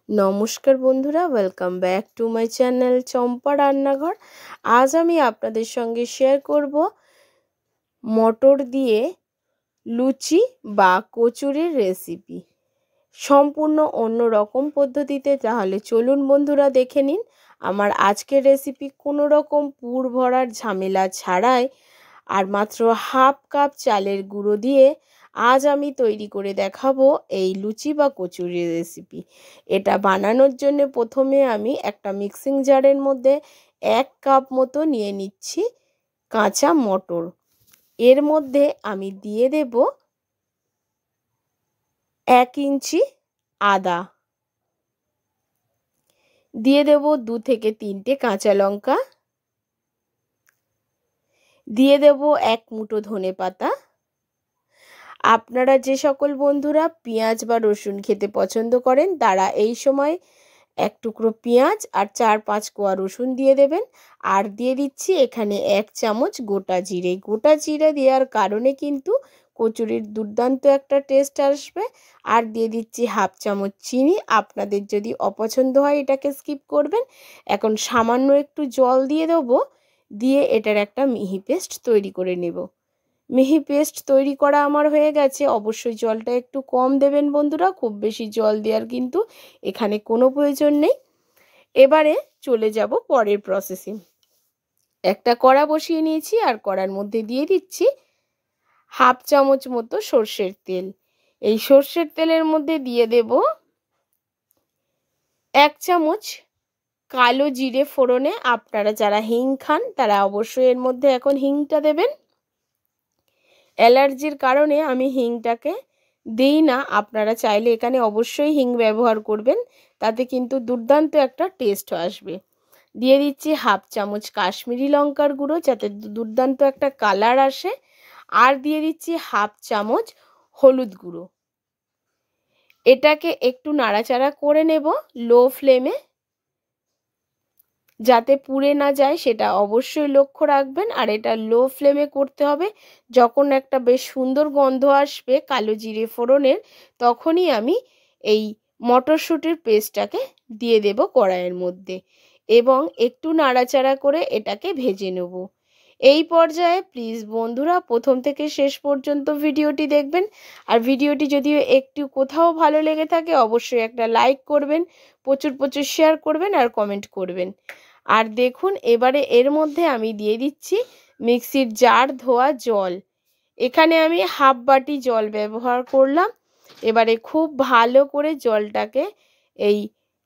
নমস্কার বন্ধুরা, welcome back to my channel Champa রান্নাঘর। আজ আমি আপনাদের সঙ্গে শেয়ার করব মটর দিয়ে লুচি বা কচুরির রেসিপি, সম্পূর্ণ অন্য রকম পদ্ধতিতে। তাহলে চলুন বন্ধুরা দেখে নিন আমার আজকের রেসিপি। কোনো রকম পুর ভরার ঝামেলা ছাড়াই আর মাত্র হাফ কাপ চালের গুঁড়ো দিয়ে আজ আমি তৈরি করে দেখাবো এই লুচি বা কচুরির রেসিপি। এটা বানানোর জন্য প্রথমে আমি একটা মিক্সিং জারের মধ্যে 1 কাপ মতো নিয়ে নিচ্ছি কাঁচা মটর। এর মধ্যে আমি দিয়ে দেব 1 ইঞ্চি আদা, দিয়ে দেব 2 থেকে 3টে কাঁচা লঙ্কা, দিয়ে দেব 1 মুঠো ধনেপাতা। আপনারা যে সকল বন্ধুরা পেঁয়াজ বা রসুন খেতে পছন্দ করেন তারা এই সময় 1 টুকরো পেঁয়াজ আর 4-5 কোয়া রসুন দিয়ে দেবেন। আর দিয়ে দিচ্ছি এখানে 1 চামচ গোটা জিরে। গোটা জিরে দেওয়ার কারণে কিন্তু কচুরির দুর্দান্ত একটা টেস্ট আসবে। আর দিয়ে দিচ্ছি হাফ চামচ চিনি। আপনাদের যদি অপছন্দ হয় এটাকে স্কিপ করবেন। এখন সামান্য একটু জল দিয়ে দেবো, দিয়ে এটার একটা মিহি পেস্ট তৈরি করে নেব। মিহি পেস্ট তৈরি করা আমার হয়ে গেছে। অবশ্যই জলটা একটু কম দেবেন বন্ধুরা, খুব বেশি জল দেওয়ার কিন্তু এখানে কোনো প্রয়োজন নেই। এবারে চলে যাব পরের প্রসেসে। একটা কড়া বসিয়ে নিয়েছি আর কড়ার মধ্যে দিয়ে দিচ্ছি হাফ চামচ মতো সর্ষের তেল। এই সর্ষের তেলের মধ্যে দিয়ে দেব 1 চামচ কালো জিরে ফোড়নে। আপনারা যারা হিং খান তারা অবশ্যই এর মধ্যে এখন হিংটা দেবেন। অ্যালার্জির কারণে আমি হিংটাকে দিই না, আপনারা চাইলে এখানে অবশ্যই হিং ব্যবহার করবেন, তাতে কিন্তু দুর্দান্ত একটা টেস্ট আসবে। দিয়ে দিচ্ছি হাফ চামচ কাশ্মীরি লঙ্কার গুঁড়ো, যাতে দুর্দান্ত একটা কালার আসে। আর দিয়ে দিচ্ছি হাফ চামচ হলুদ গুঁড়ো। এটাকে একটু নাড়াচাড়া করে নেব লো ফ্লেমে, যাতে পুড়ে না যায় সেটা অবশ্যই লক্ষ্য রাখবেন। আর এটা লো ফ্লেমে করতে হবে। যখন একটা বেশ সুন্দর গন্ধ আসবে কালো জিরে ফোড়নের, তখনই আমি এই মটরশুঁটির পেস্টটাকে দিয়ে দেব কড়াইয়ের মধ্যে এবং একটু নাড়াচাড়া করে এটাকে ভেজে নেব। এই পর্যায়ে প্লিজ বন্ধুরা প্রথম থেকে শেষ পর্যন্ত ভিডিওটি দেখবেন। আর ভিডিওটি যদি একটু কোথাও ভালো লেগে থাকে অবশ্যই একটা লাইক করবেন, প্রচুর প্রচুর শেয়ার করবেন আর কমেন্ট করবেন। আর দেখুন এবারে এর মধ্যে আমি দিয়ে দিচ্ছি মিক্সির জার ধোয়া জল। এখানে আমি হাফ বাটি জল ব্যবহার করলাম। এবারে খুব ভালো করে জলটাকে এই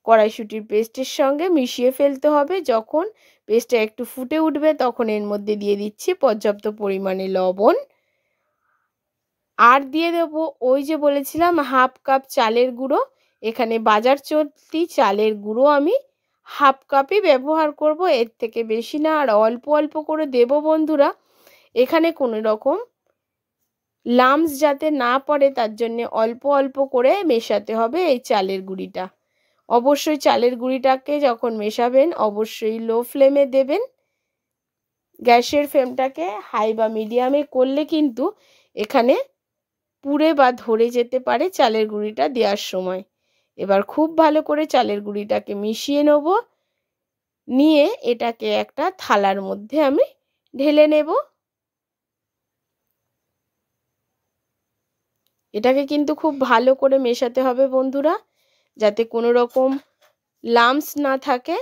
কড়াইশুঁটির পেস্টের সঙ্গে মিশিয়ে ফেলতে হবে। যখন পেস্টটা একটু ফুটে উঠবে তখন এর মধ্যে দিয়ে দিচ্ছি পর্যাপ্ত পরিমাণে লবণ। আর দিয়ে দেব ওই যে বলেছিলাম হাফ কাপ চালের গুঁড়ো। এখানে বাজার চলতি চালের গুঁড়ো আমি হাফ কাপই ব্যবহার করব, এর থেকে বেশি না। আর অল্প অল্প করে দেব বন্ধুরা, এখানে কোনো রকম লাম্পস যাতে না পড়ে তার জন্যে অল্প অল্প করে মেশাতে হবে এই চালের গুঁড়িটা। অবশ্যই চালের গুঁড়িটাকে যখন মেশাবেন অবশ্যই লো ফ্লেমে দেবেন। গ্যাসের ফ্লেমটাকে হাই বা মিডিয়ামে করলে কিন্তু এখানে পুড়ে বা ধরে যেতে পারে চালের গুঁড়িটা দেওয়ার সময়। এবার খুব ভালো করে চালের গুঁড়িটাকে মিশিয়ে নেব, নিয়ে এটাকে একটা থালার মধ্যে আমি ঢেলে নেব। এটাকে কিন্তু খুব ভালো করে মেশাতে হবে বন্ধুরা, যাতে কোনো রকম লাম্পস না থাকে।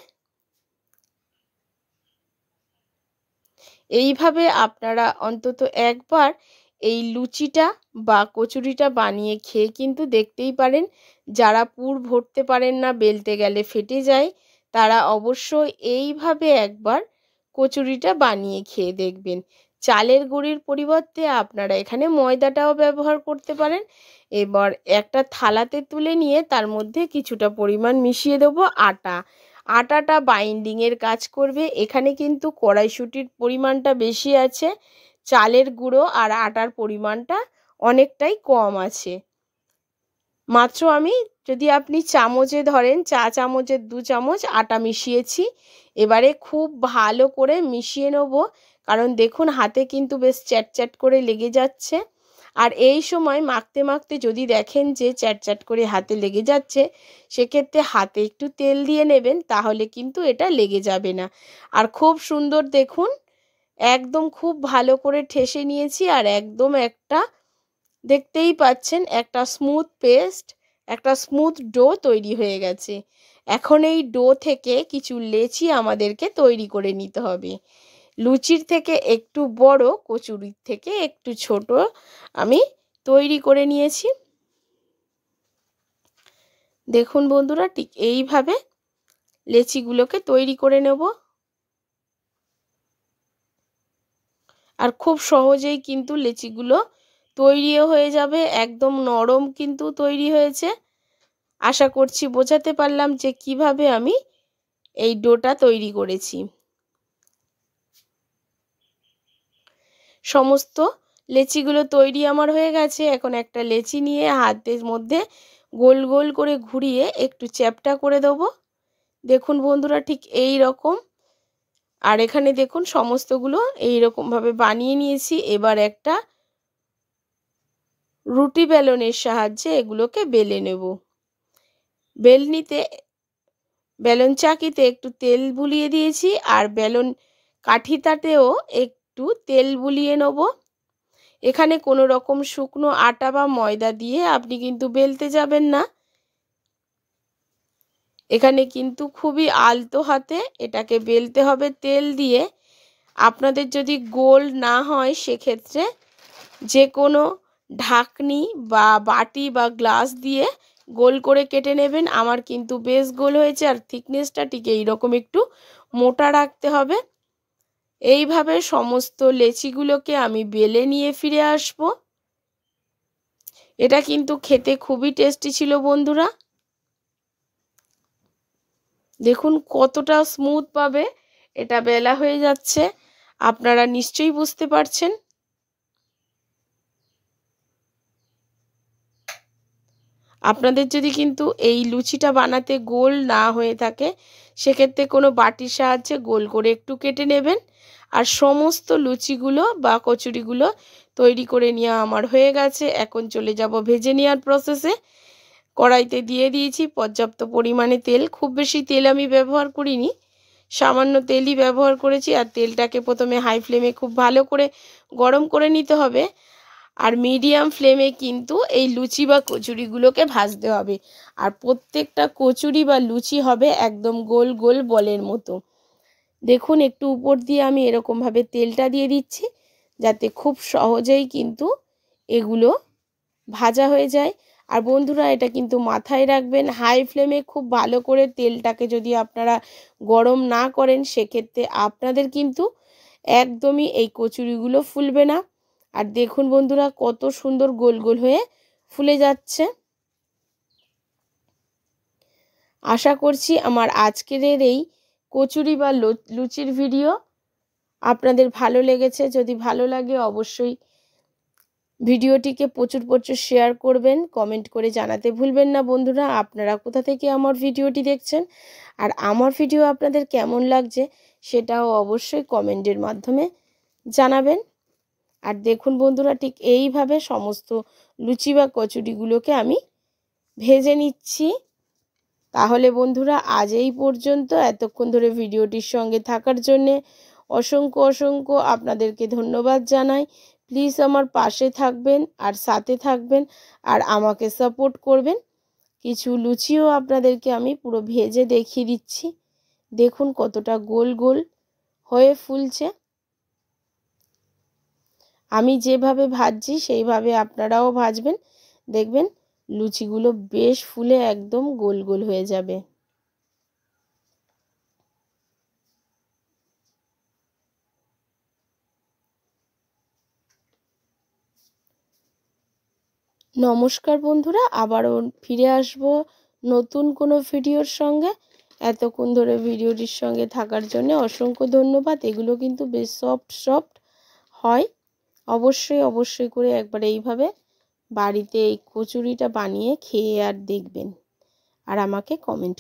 এইভাবে আপনারা অন্তত একবার এই লুচিটা বা কচুরিটা বানিয়ে খেয়ে কিন্তু দেখতেই পারেন। যারা পুর ভরতে পারেন না, বেলতে গেলে ফেটে যায়, তারা অবশ্যই এইভাবে একবার কচুরিটা বানিয়ে খেয়ে দেখবেন। চালের গুঁড়ির পরিবর্তে আপনারা এখানে ময়দাটাও ব্যবহার করতে পারেন। এবার একটা থালাতে তুলে নিয়ে তার মধ্যে কিছুটা পরিমাণ মিশিয়ে দেবো আটা। আটাটা বাইন্ডিংয়ের কাজ করবে। এখানে কিন্তু কড়াইশুঁটির পরিমাণটা বেশি আছে, চালের গুঁড়ো আর আটার পরিমাণটা অনেকটাই কম আছে। মাত্র আমি, যদি আপনি চামচে ধরেন, চা চামচের 2 চামচ আটা মিশিয়েছি। এবারে খুব ভালো করে মিশিয়ে নেব, কারণ দেখুন হাতে কিন্তু বেশ চ্যাট চ্যাট করে লেগে যাচ্ছে। আর এই সময় মাখতে মাখতে যদি দেখেন যে চ্যাটচ্যাট করে হাতে লেগে যাচ্ছে, সেক্ষেত্রে হাতে একটু তেল দিয়ে নেবেন, তাহলে কিন্তু এটা লেগে যাবে না। আর খুব সুন্দর দেখুন, একদম খুব ভালো করে ঠেসে নিয়েছি, আর একদম একটা দেখতেই পাচ্ছেন একটা স্মুথ পেস্ট, একটা স্মুথ ডো তৈরি হয়ে গেছে। এখন এই ডো থেকে কিছু লেচি আমাদেরকে তৈরি করে নিতে হবে। লুচির থেকে একটু বড়, কচুরির থেকে একটু ছোট আমি তৈরি করে নিয়েছি। দেখুন বন্ধুরা, ঠিক এইভাবে লেচিগুলোকে তৈরি করে নেব। আর খুব সহজেই কিন্তু লেচিগুলো তৈরিও হয়ে যাবে, একদম নরম কিন্তু তৈরি হয়েছে। আশা করছি বোঝাতে পারলাম যে কিভাবে আমি এই ডোটা তৈরি করেছি। সমস্ত লেচিগুলো তৈরি আমার হয়ে গেছে। এখন একটা লেচি নিয়ে হাতের মধ্যে গোল গোল করে ঘুরিয়ে একটু চ্যাপ্টা করে দেবো। দেখুন বন্ধুরা, ঠিক এই রকম। আর এখানে দেখুন সমস্তগুলো এই রকমভাবে বানিয়ে নিয়েছি। এবার একটা রুটি বেলনের সাহায্যে এগুলোকে বেলে নেব। বেলন চাকিতে একটু তেল বুলিয়ে দিয়েছি, আর বেলন কাঠিটাতেও একটু তেল বুলিয়ে নেব। এখানে কোনো রকম শুকনো আটা বা ময়দা দিয়ে আপনি কিন্তু বেলতে যাবেন না। এখানে কিন্তু খুবই আলতো হাতে এটাকে বেলতে হবে তেল দিয়ে। আপনাদের যদি গোল না হয়, সেক্ষেত্রে যে কোনো ঢাকনি বা বাটি বা গ্লাস দিয়ে গোল করে কেটে নেবেন। আমার কিন্তু বেশ গোল হয়েছে, আর থিকনেসটা ঠিক এইরকম একটু মোটা রাখতে হবে। এইভাবে সমস্ত লেচিগুলোকে আমি বেলে নিয়ে ফিরে আসব। এটা কিন্তু খেতে খুবই টেস্টি ছিল বন্ধুরা। দেখুন কতটা স্মুথভাবে এটা বেলা হয়ে যাচ্ছে, আপনারা নিশ্চয়ই বুঝতে পারছেন। আপনাদের যদি কিন্তু এই লুচিটা বানাতে গোল না হয়ে থাকে, সেক্ষেত্রে কোনো বাটির সাহায্যে গোল করে একটু কেটে নেবেন। আর সমস্ত লুচিগুলো বা কচুরিগুলো তৈরি করে নেওয়া আমার হয়ে গেছে। এখন চলে যাব ভেজে নেওয়ার প্রসেসে। কড়াইতে দিয়ে দিয়েছি পর্যাপ্ত পরিমাণে তেল। খুব বেশি তেল আমি ব্যবহার করিনি, সামান্য তেলই ব্যবহার করেছি। আর তেলটাকে প্রথমে হাই ফ্লেমে খুব ভালো করে গরম করে নিতে হবে, আর মিডিয়াম ফ্লেমে কিন্তু এই লুচি বা কচুরিগুলোকে ভাজতে হবে। আর প্রত্যেকটা কচুরি বা লুচি হবে একদম গোল গোল বলের মতো। দেখুন একটু উপর দিয়ে আমি এরকমভাবে তেলটা দিয়ে দিচ্ছি, যাতে খুব সহজেই কিন্তু এগুলো ভাজা হয়ে যায়। আর বন্ধুরা, এটা কিন্তু মাথায় রাখবেন, হাই ফ্লেমে খুব ভালো করে তেলটাকে যদি আপনারা গরম না করেন, সেক্ষেত্রে আপনাদের কিন্তু একদমই এই কচুরিগুলো ফুলবে না। আর দেখুন বন্ধুরা, কত সুন্দর গোল গোল হয়ে ফুলে যাচ্ছে। আশা করছি আমার আজকের এই কচুরি বা লুচির ভিডিও আপনাদের ভালো লেগেছে। যদি ভালো লাগে অবশ্যই ভিডিওটিকে প্রচুর প্রচুর শেয়ার করবেন, কমেন্ট করে জানাতে ভুলবেন না বন্ধুরা আপনারা কোথা থেকে আমার ভিডিওটি দেখছেন, আর আমার ভিডিও আপনাদের কেমন লাগছে সেটাও অবশ্যই কমেন্টের মাধ্যমে জানাবেন। আর দেখুন বন্ধুরা, ঠিক এইভাবে সমস্ত লুচি বা কচুরিগুলোকে আমি ভেজে নিচ্ছি। তাহলে বন্ধুরা, আজ এই পর্যন্ত। এতক্ষণ ধরে ভিডিওটির সঙ্গে থাকার জন্যে অসংখ্য অসংখ্য আপনাদেরকে ধন্যবাদ জানাই। প্লিজ আমার পাশে থাকবেন আর সাথে থাকবেন, আর আমাকে সাপোর্ট করবেন। কিছু লুচিও আপনাদেরকে আমি পুরো ভেজে দেখিয়ে দিচ্ছি। দেখুন কতটা গোল গোল হয়ে ফুলছে। আমি যেভাবে ভাজছি সেইভাবে আপনারাও ভাজবেন, দেখবেন লুচিগুলো বেশ ফুলে একদম গোল গোল হয়ে যাবে। নমস্কার বন্ধুরা, আবারও ফিরে আসব নতুন কোনো ভিডিওর সঙ্গে। এতক্ষণ ধরে ভিডিওটির সঙ্গে থাকার জন্য অসংখ্য ধন্যবাদ। এগুলো কিন্তু বেশ সফট সফট হয়। অবশ্যই অবশ্যই করে একবার এইভাবে বাড়িতে এই কচুরিটা বানিয়ে খেয়ে আর দেখবেন, আর আমাকে কমেন্ট